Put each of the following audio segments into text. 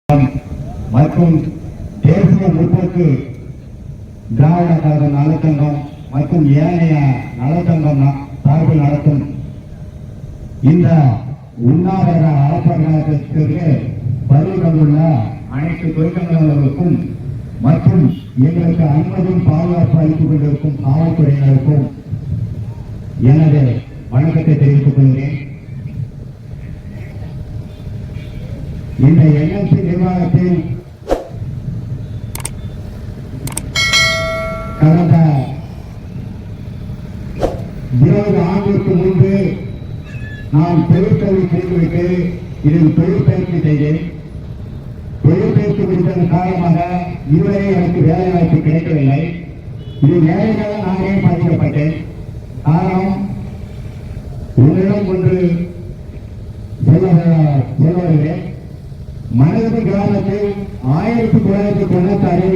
மற்றும் தேசிய முற்போக்கு திராவிட கழக நலச்சங்கம் மற்றும் ஏனைய நலச்சங்கம் சார்பில் நடத்தும் இந்த உண்ணாவிரத ஆர்ப்பாட்டத்திற்கு பதிவு தந்துள்ள அனைத்து தொழிற்சங்கங்களுக்கும் மற்றும் எங்களுக்கு அனுமதியும் பாதுகாப்பு அளித்துக் கொண்டிருக்கும் காவல்துறையினருக்கும் எனது வணக்கத்தை தெரிவித்துக் கொள்கிறேன். இந்த என்எல்சி நிர்வாகத்தில் கடந்த 20 ஆண்டுகளுக்கு முன்பு நான் தொழிற்கல்வி செய்துவிட்டு இதில் தொழிற்பயிற்சி செய்தேன். தொழிற்பயிற்சி முடித்ததன் காரணமாக இதுவரை எனக்கு வேலை வாய்ப்பு கிடைக்கவில்லை. இது வேலையாக நானே பாதிக்கப்பட்டேன். காரணம், உங்களிடம் ஒன்று சொல்லுகிறேன். மணலி கிராமத்தில் 1996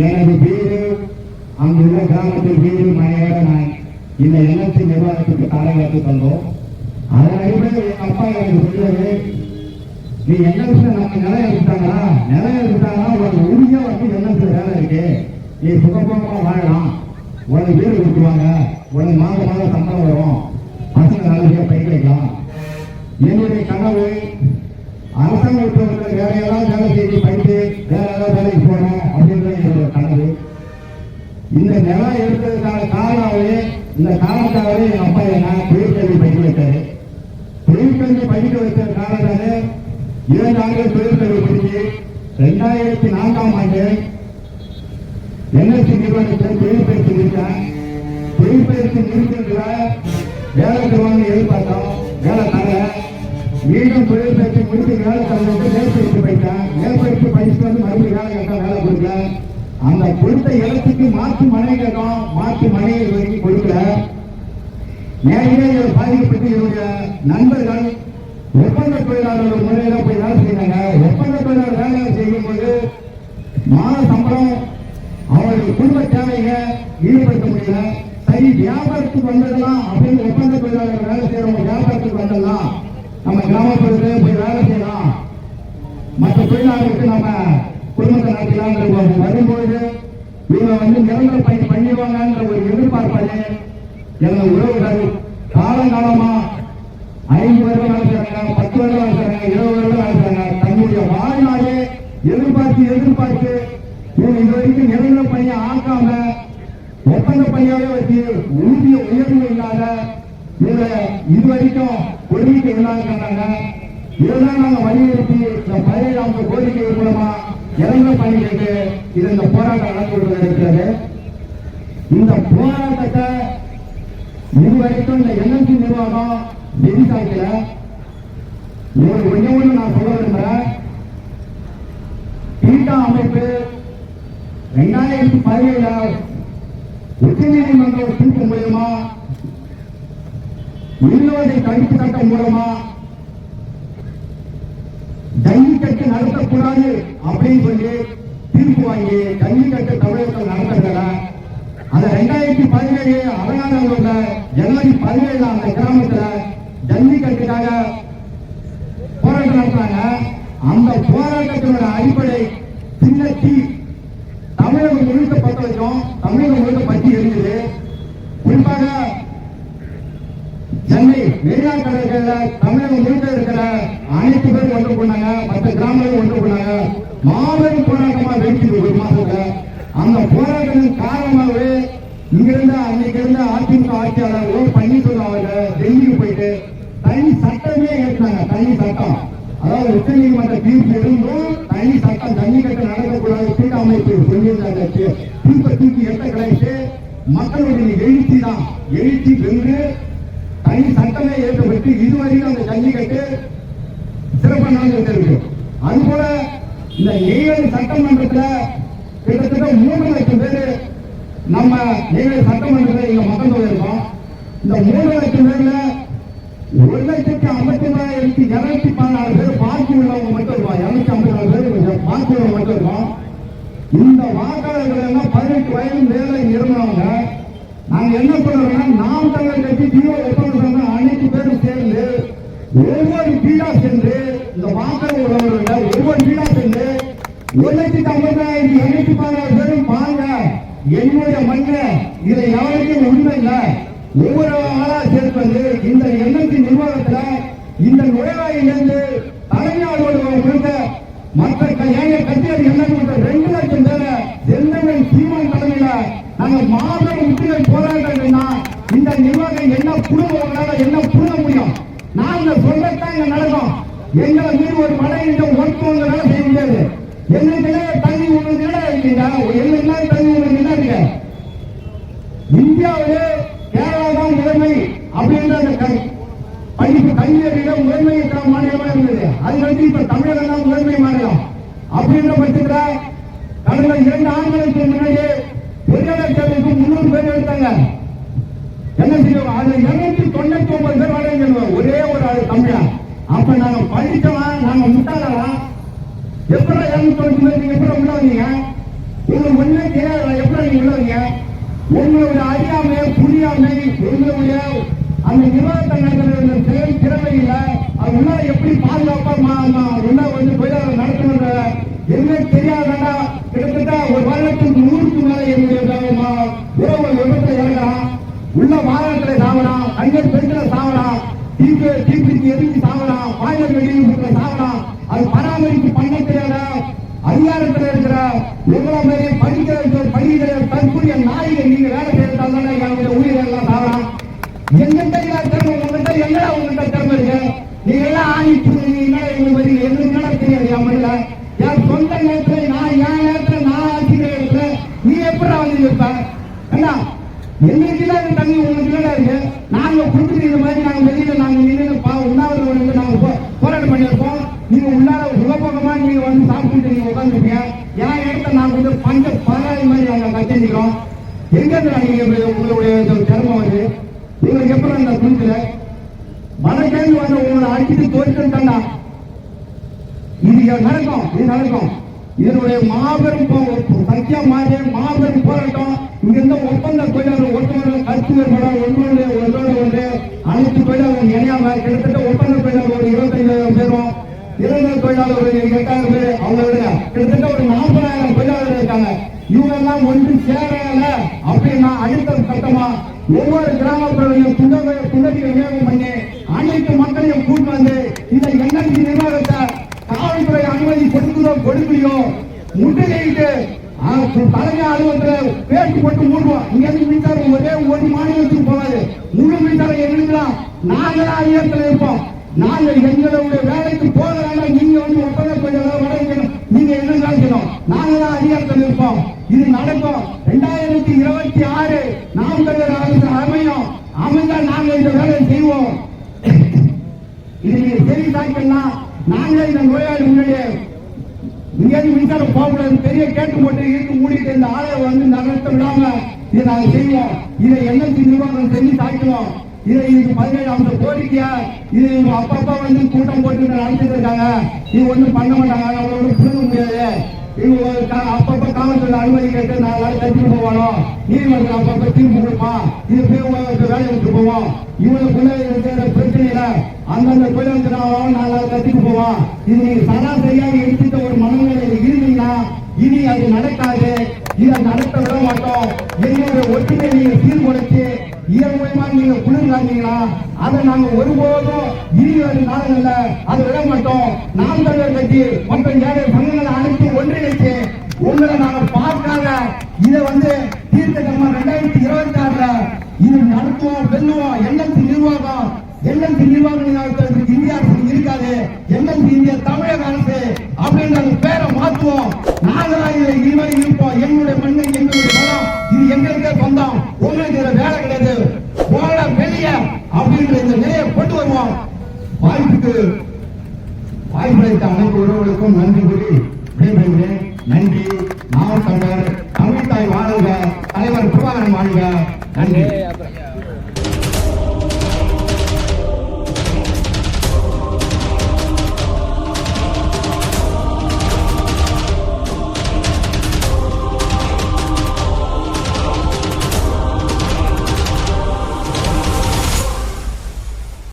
எனது வீடு அங்குள்ள கிராமத்தில் வீடு மனையோட நான் இந்த என்எல்சி நிர்வாகத்துக்கு காலகட்டத்தில் தந்தோம். அதன் அடிப்படையில் எங்க அப்பா எனக்கு சொல்லுவது, நீ என்எல்சி நம்ம நிலம் எடுத்தாங்களா, நிலம் எடுத்தாங்கன்னா உனக்கு உறுதியா வந்து என்எல்சி வேலை இருக்கு, நீ சுகபோகமா வாழலாம், உனக்கு வீடு கொடுத்துருவாங்க, உனக்கு மாதம் சம்பளம் வரும், பசங்க நல்லபடியா பயிர் வைக்கலாம். என்னுடைய கனவு அரசாங்க உத்தியோகத்தில் வேற ஏதாவது வேலை செய்து படித்து வேற ஏதாவது வேலைக்கு போனோம் அப்படின்றது என்னுடைய கனவு. இந்த நிலம் எடுத்ததுக்கான காரணமாகவே இந்த காரணத்தாகவே எங்க அப்பா என்ன தொழிற்கல்வி படிக்க வைத்தாரு. தொழிற்கல்வி படிக்க வைத்த காரணத்தாலே 2 ஆண்டுகள் தொழிற்கல்வி படித்து 2004ஆம் ஆண்டு என்எல்சி நிறுவனத்தில் தொழிற்பயிற்சி நிறுத்தேன். தொழிற்பயிற்சி நிறுத்தியதுல வேலை தருவாங்க எதிர்பார்த்தோம், வேலை தர மீண்டும் தொழிற்பயிற்சி முடித்து வேலை தரவுக்கு மேற்பயிற்சி படித்தேன். மேற்பயிற்சி படிச்சுட்டு வந்து மறுபடியும் வேலை கேட்டால் வேலை கொடுக்கல. அந்த கொடுத்த இடத்துக்கு மாற்று மனை கேட்டோம், மாற்று மனையை வரைக்கும் கொடுக்கல. நேரடியாக பாதிக்கப்பட்டு என்னுடைய நண்பர்கள் ஒப்பந்த தொழிலாளர்கள் முறையில போய் வேலை செய்யறாங்க. ஒப்பந்த தொழிலாளர் வேலை செய்யும் போது மாத சம்பளம் அவருடைய குடும்ப தேவைங்க ஈடுபடுத்த முடியல. சரி, வியாபாரத்துக்கு வந்ததெல்லாம் அப்படின்னு ஒப்பந்த தொழிலாளர்கள் வேலை செய்யறவங்க வியாபாரத்துக்கு வந்ததெல்லாம் நம்ம கிராமப்புறத்தில் போய் வேலை செய்யலாம், மற்ற தொழிலாளர்களுக்கு நம்ம குடும்பத்தை நடத்தலாம் வரும்போது இவங்க வந்து நிரந்தர பயன் பண்ணிடுவாங்கன்ற ஒரு எதிர்பார்ப்பாரு எங்க உறவுகள் காலங்காலமா 5 வருடம் வேலை செய்யறாங்க, 10 வருடம் வேலை செய்யறாங்க, 20 வருடம் வேலை செய்யறாங்க. தன்னுடைய வாழ்நாளே எதிர்பார்த்து இவங்க இது வரைக்கும் நிரந்தர பணியை ஆக்காம ஒப்பந்த பணியாவே வச்சு ஊதிய உயர்வு இல்லாத இவங்க இதுவரைக்கும் கோரிக்கை இல்லாங்க. இதுதான் நாங்க வலியுறுத்தி இந்த 17 கோரிக்கை மூலமா இறங்க பண்ணிக்கிட்டு இது இந்த போராட்டம் நடந்து இருக்கிறது. இந்த போராட்டத்தை இதுவரைக்கும் இந்த என்எல்சி நிர்வாகம் எதிர்த்தாக்கல. ஒரு கொஞ்சம் நான் சொல்ல விரும்புறேன். பீட்டா அமைப்பு 2017 உச்ச நீதிமன்ற தீர்ப்பு மூலமா உள்ளோதை தடுப்பு சட்டம் மூலமா ஜல்லிக்கட்டு நடத்தக்கூடாது அப்படின்னு சொல்லி தீர்ப்பு வாங்கி ஜல்லிக்கட்டு தமிழகத்தில் நடத்துறத அந்த 2017 அலங்காநல்லூர்ல ஜனவரி 17 அந்த கிராமத்துல ஜல்லிக்கட்டுக்காக போராட்டம் நடத்தாங்க. அந்த போராட்டத்தினோட அடிப்படை சின்ன தீ தமிழகம் முழுக்க பத்த வச்சோம், தமிழகம் முழுக்க பற்றி எரிஞ்சது. குறிப்பாக சென்னை மெரினா கடற்கரையில் தமிழகம் முழுக்க இருக்கிற அனைத்து பேரும் ஒன்று போனாங்க, மற்ற கிராமங்களும் ஒன்று போனாங்க. மாபெரும் போராட்டமா வெடிச்சது ஒரு மாசத்துல. அந்த போராட்டத்தின் காரணமாகவே இங்கிருந்த அன்னைக்கு இருந்த அதிமுக ஆட்சியாளர்கள் பன்னீர்செல்வம் அவர்கள் டெல்லிக்கு போயிட்டு தனி சட்டமே ஏற்றாங்க. தனி சட்டம், அதாவது உச்ச நீதிமன்ற தீர்ப்பு இருந்தும் தனி சட்டம் ஜல்லிக்கட்டு நடக்கக்கூடாது பீட்டா அமைப்பு சொல்லியிருந்தாங்க. தீர்ப்பை தூக்கி எட்ட கிடையாது. மக்களுடைய எழுச்சி தான், எழுச்சி வென்று தனி சட்டமே ஏற்றப்பட்டு இதுவரையும் அந்த ஜல்லிக்கட்டு சிறப்பாக நடந்திருக்கு. அதுபோல இந்த 7 சட்டமன்றத்தில் கிட்டத்தட்ட 3 லட்சம் பேர் நம்ம 7 சட்டமன்றத்தில் இங்க மக்கள் தொகை இருக்கோம். இந்த 3 லட்சம் பேர்ல 1,53,214 பேர் பாக்கி உள்ளவங்க மட்டும் இருக்கோம். 254 பேர் பாக்கி உள்ளவங்க மட்டும் இருக்கோம். இந்த வாக்காளர்கள் எல்லாம் 18 வயது மேலே நிரம்பினவங்க. நாங்க என்ன சொல்றோம்னா, நாம் தமிழர் கட்சி ஜீவோ ஒப்பந்தம் அனைத்து பேரும் சேர்ந்து ஒவ்வொரு வீடா சென்று இந்த வாக்காளர் உள்ளவர்கள் ஒவ்வொரு வீடா சென்று 1,50,216 பேரும் வாங்க, என்னுடைய மண்ணு, இதை யாருக்கும் உண்மை இல்லை. ஒவ்வொரு ஆளா சேர்ப்பது இந்த என்எல்சி நிர்வாகத்துல இந்த நுழைவாயிலிருந்து தலைமை அலுவலகம் கொடுத்த மற்ற கட்சிகள் என்ன 2 லட்சம் பேரை செந்தமிழ் சீமான் தலைமையில நாங்க மாபெரும் உத்திகள் போராட்டம்னா இந்த நிர்வாகம் என்ன புடுங்களால என்ன புடுங்க முடியும்? நாங்க சொல்லத்தான் இங்க நடக்கும். எங்களை மீது ஒரு மழை ஒருத்தவங்களால செய்ய முடியாது. எங்களுக்கு தண்ணி உங்களுக்கு இருக்கீங்க, எங்களுக்கு தண்ணி உங்களுக்கு என்ன இருக்கு? இந்தியாவிலே கேரளா தான் முதன்மை அப்படின்ற அந்த படிப்பு கல்வியறியில முதன்மை மாநிலமா இருந்தது. அது வந்து இப்ப தமிழகம் தான் முதன்மை மாநிலம் அப்படின்ற பட்சத்தில் கடந்த 2 ஆண்டுகளுக்கு முன்னாடி பொறியாளர் தேர்வுக்கு 300 பேர் எடுத்தாங்க. என்ன செய்வோம்? அதுல 299 பேர் வரைய ஒரே ஒரு ஆள் தமிழா. அப்ப நாங்க படிச்சோம், நாங்க முட்டாளா? எப்படி 290 பேர் நீங்க எப்படி உள்ள வந்தீங்க? உங்களுக்கு ஒண்ணுமே தெரியாத எப்படி நீங்க உள்ள வந்தீங்க? உங்களுடைய அறியாமை புரியாமை உங்களுடைய அந்த நிர்வாகத்தை நடத்துற செயல் திறமை இல்ல. அது உள்ள எப்படி பாதுகாப்பா உள்ள வந்து தொழிலாளர் நடத்துகின்ற எங்களுக்கு தெரியாதா? கிட்டத்தட்ட ஒரு வருடத்துக்கு 100க்கு மேல என்னுடைய உறவு விபத்துல இறங்கலாம், உள்ள வாகனத்துல சாவலாம், கண்ணீர் பெண்களை சாவலாம், தீப்பிடிச்சு எரிஞ்சு சாவலாம், பாய்லர் வெடிவிபத்துல சாவலாம். அது பராமரிப்பு பண்ண தெரியாத அதிகாரத்தில் இருக்கிற எவ்வளவு பேரை படிக்கிற தற்கூடிய நாய்கள் நீங்க வேலை செய்யறதால எங்களுடைய உயிரெல்லாம் சாவலாம். எங்கிட்ட திறமை உங்ககிட்ட எங்கடா உங்ககிட்ட திறமை இருக்கு? நீங்க எல்லாம் ஆணி எங்களுக்கு எங்களுக்கு தெரியாது. என் மணில என் சொந்த நேரத்துல நான் என் நேரத்துல நான் ஆட்சிக்கிற இடத்துல நீ எப்படி வந்து இருப்ப? ஏன்னா எங்களுக்கு இல்லாத தண்ணி உங்களுக்கு இல்லடா இருக்கு. நாங்க கொடுத்துட்டு இந்த மாதிரி நாங்க வெளியில நாங்க நின்று உண்ணாவிரதம் நாங்க போராட்டம் பண்ணியிருக்கோம். நீங்க உள்ளார சுகபோகமா நீங்க வந்து சாப்பிட்டு நீங்க உட்காந்துருப்பீங்க. என் இடத்த நாங்க வந்து பஞ்ச பராதி மாதிரி நாங்க கட்டிருக்கிறோம். எங்க இருந்து நீங்க உங்களுடைய திறமை வந்து உங்களுக்கு எப்படி அந்த புரிஞ்சல வடக்கேந்து வந்து உங்களை அடிச்சுட்டு தோற்கா இது நடக்கும். இது நடக்கும். இதனுடைய மாபெரும் சத்தியா மாதிரி மாபெரும் போராட்டம். இங்க இருந்த ஒப்பந்த தொழிலாளர்கள் ஒருத்தவர்கள் கருத்து வேறுபட ஒன்று அனைத்து தொழிலாளர்கள் இணையாம கிட்டத்தட்ட ஒப்பந்த தொழிலாளர்கள் ஒரு 25,000 பேரும், இளைஞ தொழிலாளர்கள் 8,000 பேர், அவங்களோட கிட்டத்தட்ட ஒரு 40,000 தொழிலாளர்கள் இருக்காங்க. இவங்க எல்லாம் ஒன்று சேரல அப்படின்னா அடுத்த கட்டமா ஒவ்வொரு கிராமப்புறங்களையும் துண்டடிகள் நியமனம் பண்ணி அனைத்து மக்களையும் கூட்டு வந்து இந்த என்எல்சி நிர்வாகத்தை காவல்துறை அனுமதி கொடுக்கலையோ முன்னிலையிட்டு தலைமை அலுவலகத்தில் பேச்சு போட்டு மூடுவோம். இங்க இருந்து மின்சாரம் ஒரே ஒரு மாநிலத்துக்கு போகாது. முழு மின்சாரம் எங்களுக்குலாம் நாங்களா அதிகாரத்தில் இருப்போம். நாங்கள் எங்களுடைய வேலைக்கு போகிறதால நீங்க வந்து ஒப்பந்த தொழிலாளர் வரைக்கணும். நீங்க என்ன நினைக்கணும்? நாங்களா அதிகாரத்தில் இருப்போம். இது நடக்கும். 2026 நாம் தமிழர் அரசு அமைந்தால் நாங்கள் இந்த வேலையை செய்வோம். இது நீங்க சரி தாக்கலன்னா நாங்களே இந்த நோயாளி முன்னாடியே இங்கேருந்து மின்சாரம் போகக்கூடாது பெரிய கேட்டு போட்டு இருக்கு மூடிட்டு இந்த ஆலையை வந்து நடத்த விடாம இதை நாங்கள் செய்வோம். இதை என்எல்சி நிர்வாகம் செஞ்சு தாக்குவோம். இதை இதுக்கு 17 அம்ச கோரிக்கையா இது அப்பப்பா வந்து கூட்டம் போட்டு நடத்திட்டு இருக்காங்க. இது ஒன்றும் பண்ண மாட்டாங்க. அவங்களோட புரிஞ்ச முடியாது. இவங்க அப்பப்ப காவல்துறை அனுமதி கேட்டு 4 நாள் கட்டிட்டு போவானோ, நீதிமன்றம் அப்பப்ப தீர்ப்பு கொடுப்பான். இது போய் வேலையை விட்டு போவோம். இவங்களுக்குள்ள இருக்கிற பிரச்சனையில அந்தந்த கோயிலுக்கு 4 நாள் கட்டிட்டு போவான். இது நீங்க சராசரியாக எடுத்துட்ட ஒரு மனநிலையில் இருந்தீங்கன்னா இனி அது நடக்காது. இதை நடத்த விட மாட்டோம். எங்களுடைய ஒற்றுமையை நீங்க சீர்குலைச்சு இதன் மூலமா நீங்க குளிர் காந்தீங்கன்னா அதை நாங்க ஒருபோதும் இனி வரும் நாடுகள்ல அதை விட மாட்டோம். நாம் தமிழர் கட்சி மற்றும் ஏழை சங்கங்களை அனைத்து ஒன்றிணைச்சு உங்களை நாங்க பார்க்காத இதை வந்து தீர்க்கமா 2026 இது நடத்துவோம், வெல்லுவோம். என்எல்சி நிர்வாகம் இந்தியா அரசு இருக்காது. என்எல்சி இந்தியா தமிழக அரசு அப்படின்ற பேரை மாற்றுவோம். நாங்களா இதுவரை இருப்போம். எங்களுடைய மண்ணு எங்களுடைய மனம் இது எங்களுக்கே சொந்தம். உங்களுக்கு இதுல வேலை கிடையாது, போல வெளியே அப்படின்ற இந்த நிலையை கொண்டு வருவோம். வாய்ப்பளித்த அனைத்து உறவுகளுக்கும் நன்றி.